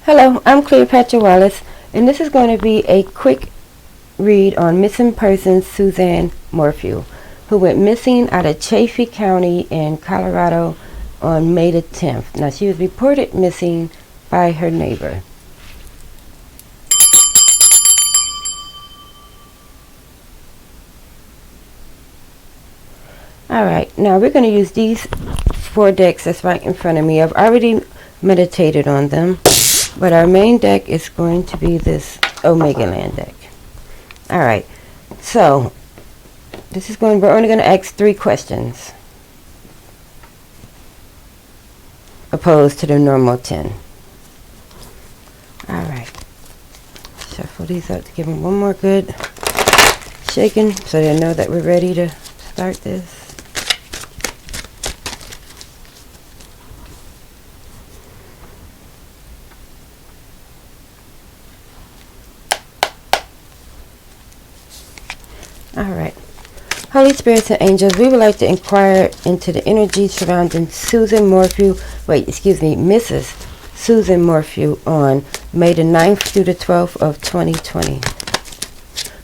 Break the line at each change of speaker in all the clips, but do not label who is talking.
Hello, I'm Cleopatra Wallace, and this is going to be a quick read on missing persons Suzzane Morphew, who went missing out of Chaffee County in Colorado on May the 10th. Now, she was reported missing by her neighbor. Alright, now we're going to use these 4 decks that's right in front of me. I've already meditated on them. But our main deck is going to be this Omega Land deck. Alright, so we're only going to ask 3 questions, opposed to the normal 10. Alright, shuffle these out to give them one more good shaking so they know that we're ready to start this. Alright. Holy Spirits and Angels, we would like to inquire into the energy surrounding Mrs. Suzzane Morphew on May the 9th through the 12th of 2020.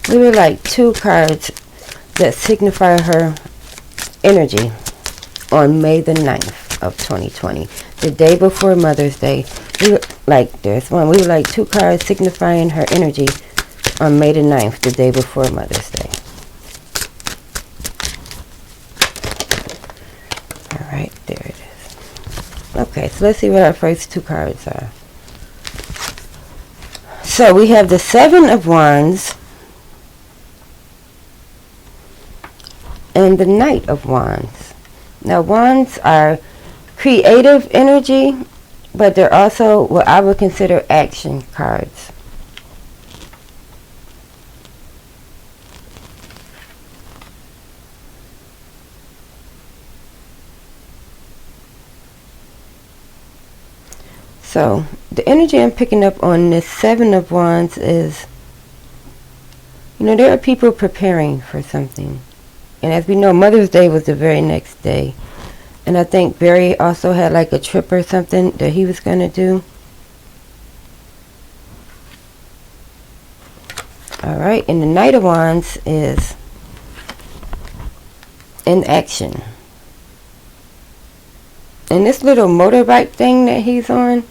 We would like 2 cards that signify her energy on May the 9th of 2020, the day before Mother's Day. We would like 2 cards signifying her energy on May the 9th, the day before Mother's Day. Alright, there it is. Okay, so let's see what our first 2 cards are. So we have the 7 of Wands and the Knight of Wands. Now, Wands are creative energy, but they're also what I would consider action cards. So, the energy I'm picking up on this 7 of Wands is, there are people preparing for something. And as we know, Mother's Day was the very next day. And I think Barry also had like a trip or something that he was going to do. Alright, and the Knight of Wands is in action. And this little motorbike thing that he's on,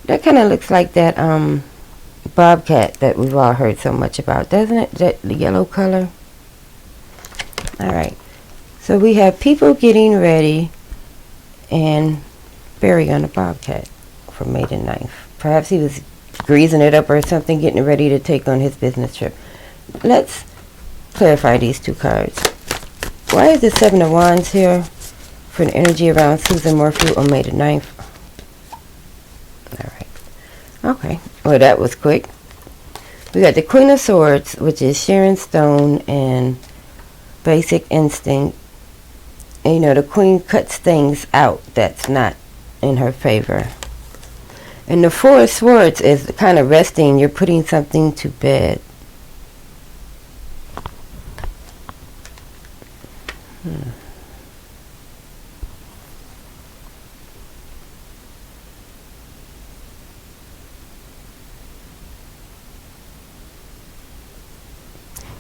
that kind of looks like that bobcat that we've all heard so much about, doesn't it? The yellow color. Alright, so we have people getting ready and Barry on a bobcat for May the 9th. Perhaps he was greasing it up or something, getting ready to take on his business trip. Let's clarify these 2 cards. Why is the 7 of Wands here for the energy around Suzzane Morphew on May the 9th? Alright. Okay. Well, that was quick. We got the Queen of Swords, which is Sharon Stone and Basic Instinct. And, the Queen cuts things out that's not in her favor. And the 4 of Swords is kind of resting. You're putting something to bed.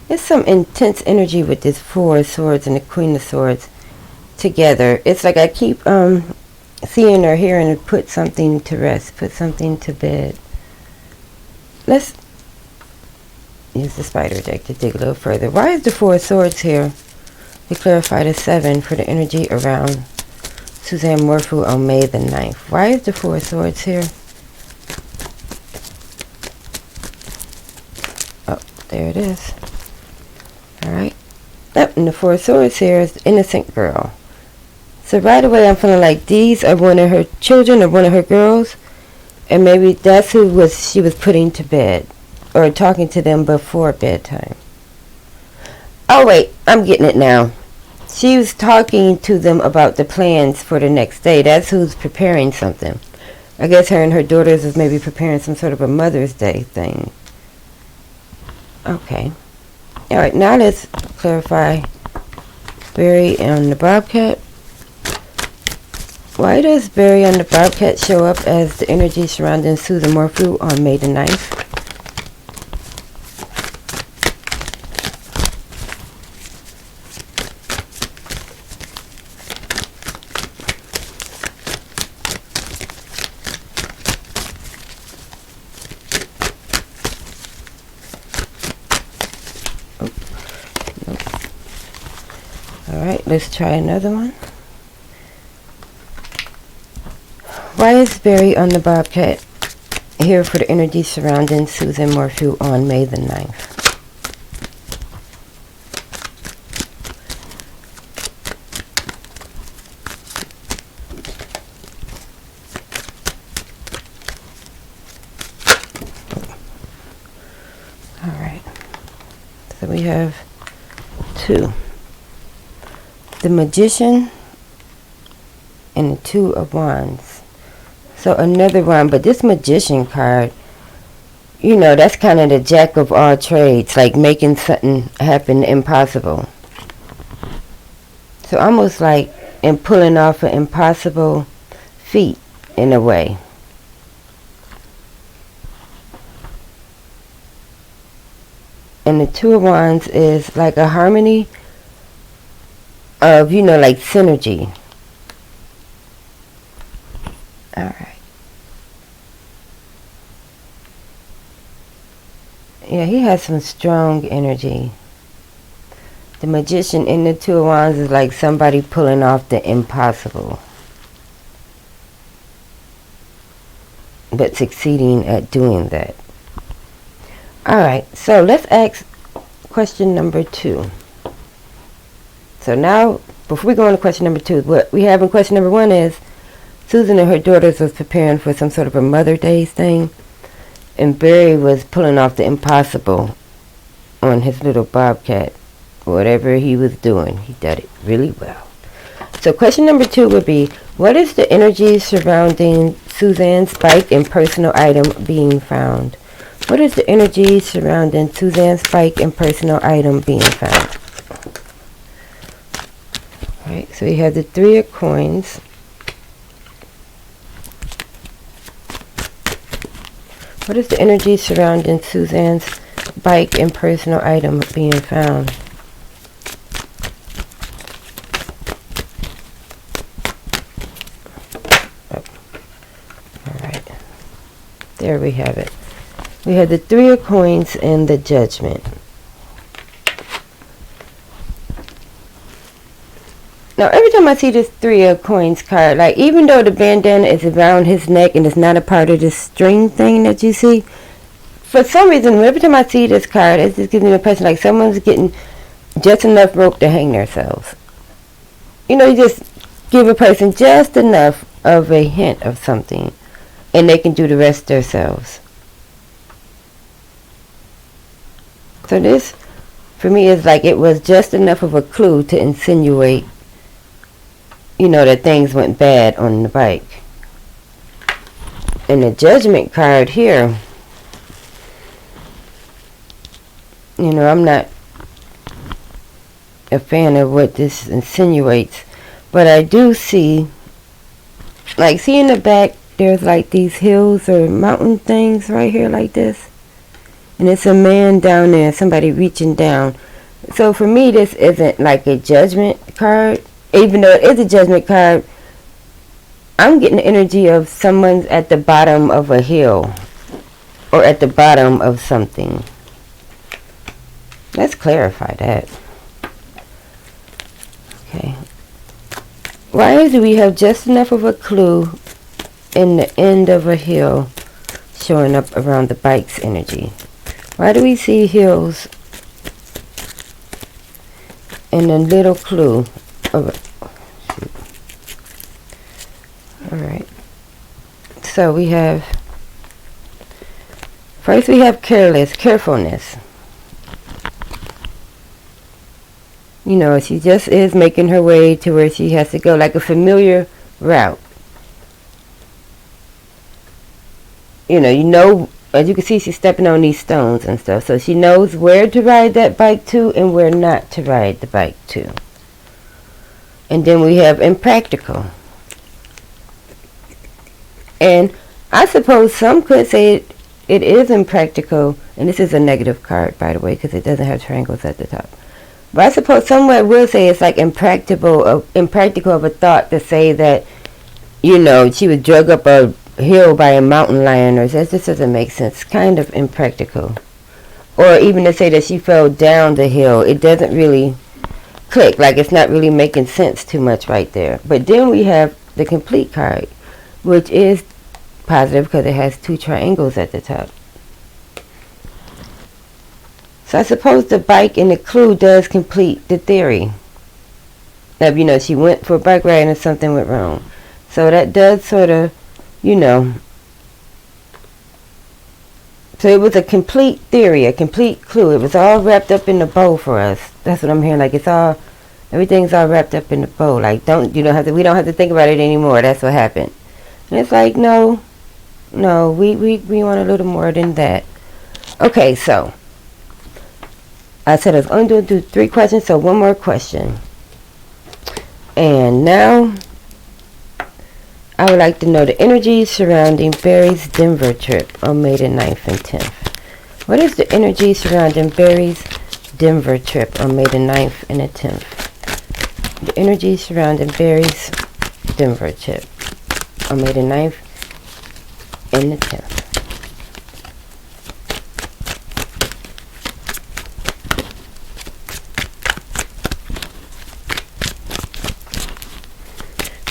There's some intense energy with this 4 of Swords and the Queen of Swords together. It's like I keep seeing or hearing her put something to rest, put something to bed. Let's use the spider deck to dig a little further. Why is the 4 of Swords here? We clarify the 7 for the energy around Suzzane Morphew on May the 9th. Why is the 4 of Swords here? Oh, there it is. Alright. Yep, and the 4 of Swords here is the innocent girl. So right away I'm feeling like these are one of her children or one of her girls. And maybe that's who she was putting to bed. Or talking to them before bedtime. Oh wait, I'm getting it now. She was talking to them about the plans for the next day. That's who's preparing something. I guess her and her daughters is maybe preparing some sort of a Mother's Day thing. Okay. Alright, now let's clarify Barry and the bobcat. Why does Barry on the Bobcat show up as the energy surrounding Susan Morphew on May the 9th? Alright, let's try another one. Why is Barry on the Bobcat here for the energy surrounding Susan Morphew on May the 9th? Alright, so we have 2. The Magician and the 2 of Wands. So another one, but this Magician card, you know, that's kind of the jack of all trades, like making something happen impossible. So almost like in pulling off an impossible feat in a way. And the 2 of Wands is like a harmony of, you know, like synergy. Alright. Yeah, he has some strong energy. The Magician in the 2 of Wands is like somebody pulling off the impossible, but succeeding at doing that. Alright, so let's ask question number 2. So now, before we go on to question number 2, what we have in question number 1 is Susan and her daughters was preparing for some sort of a Mother's Day thing, and Barry was pulling off the impossible on his little Bobcat. Whatever he was doing, he did it really well. So question number 2 would be, what is the energy surrounding Suzanne's bike and personal item being found? What is the energy surrounding Suzanne's bike and personal item being found? Alright, so we have the 3 of coins. What is the energy surrounding Suzanne's bike and personal item being found? Alright, there we have it. We have the 3 of coins and the Judgment. Now, every time I see this 3 of coins card, like, even though the bandana is around his neck and it's not a part of this string thing that you see, for some reason, every time I see this card, it just gives me the impression like someone's getting just enough rope to hang themselves. You know, you just give a person just enough of a hint of something, and they can do the rest themselves. So this, for me, is like it was just enough of a clue to insinuate, you know, that things went bad on the bike. And the Judgment card here, you know, I'm not a fan of what this insinuates, but I do see, like, see in the back, there's like these hills or mountain things right here like this. And it's a man down there, somebody reaching down. So for me, this isn't like a Judgment card. Even though it is a Judgment card, I'm getting the energy of someone's at the bottom of a hill or at the bottom of something. Let's clarify that. Okay. Why do we have just enough of a clue in the end of a hill showing up around the bike's energy? Why do we see hills and a little clue? Alright, so we have, first we have carefulness. You know, she just is making her way to where she has to go, like a familiar route. You know, as you can see, she's stepping on these stones and stuff, so she knows where to ride that bike to and where not to ride the bike to. And then we have impractical. And I suppose some could say it is impractical, and this is a negative card, by the way, because it doesn't have triangles at the top. But I suppose someone will say it's like impractical of a thought to say that, you know, she was drug up a hill by a mountain lion, or that just doesn't make sense. Kind of impractical. Or even to say that she fell down the hill. It doesn't really click. Like, it's not really making sense too much right there. But then we have the complete card, which is positive because it has 2 triangles at the top. So I suppose the bike and the clue does complete the theory. That, you know, she went for a bike ride and something went wrong. So that does sort of, you know. So it was a complete theory, a complete clue. It was all wrapped up in the bow for us. That's what I'm hearing. Like, it's all, everything's all wrapped up in the bow. Like, we don't have to think about it anymore. That's what happened. And it's like, no, we want a little more than that. Okay, so I said I was going to do 3 questions, so 1 more question. And now I would like to know the energy surrounding Barry's Denver trip on May the 9th and 10th. What is the energy surrounding Barry's Denver trip on May the 9th and the 10th? The energy surrounding Barry's Denver trip on May the 9th and the 10th.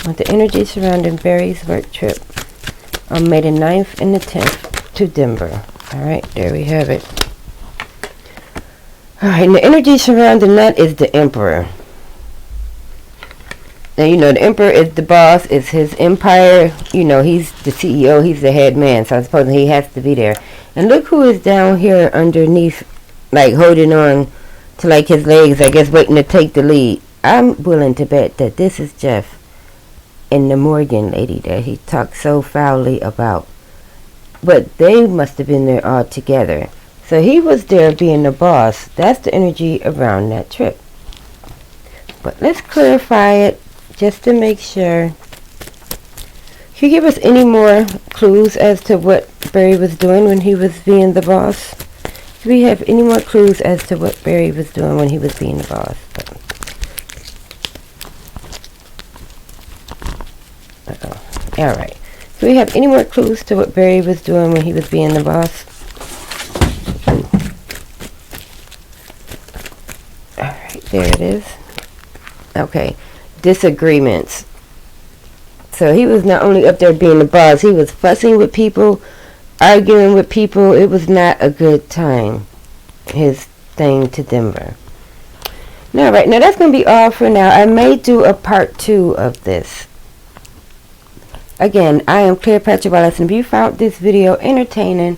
With the energy surrounding Barry's work trip on May the 9th and the 10th to Denver. Alright, there we have it. Alright, and the energy surrounding that is the Emperor. Now, you know, the Emperor is the boss, is his empire. You know, he's the CEO, he's the head man, so I suppose he has to be there. And look who is down here underneath, like holding on to like his legs, I guess waiting to take the lead. I'm willing to bet that this is Jeff and the Morgan lady that he talked so foully about. But they must have been there all together. So he was there being the boss. That's the energy around that trip. But let's clarify it just to make sure. Can you give us any more clues as to what Barry was doing when he was being the boss? Do we have any more clues as to what Barry was doing when he was being the boss? Alright. Do we have any more clues to what Barry was doing when he was being the boss? Alright, there it is. Okay. Disagreements. So he was not only up there being the boss, he was fussing with people, arguing with people. It was not a good time. His thing to Denver. Now, right, now that's going to be all for now. I may do a part 2 of this. Again, I am Cleopatra Wallace, and if you found this video entertaining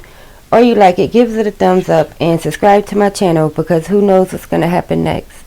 or you like it, give it a thumbs up and subscribe to my channel, because who knows what's going to happen next.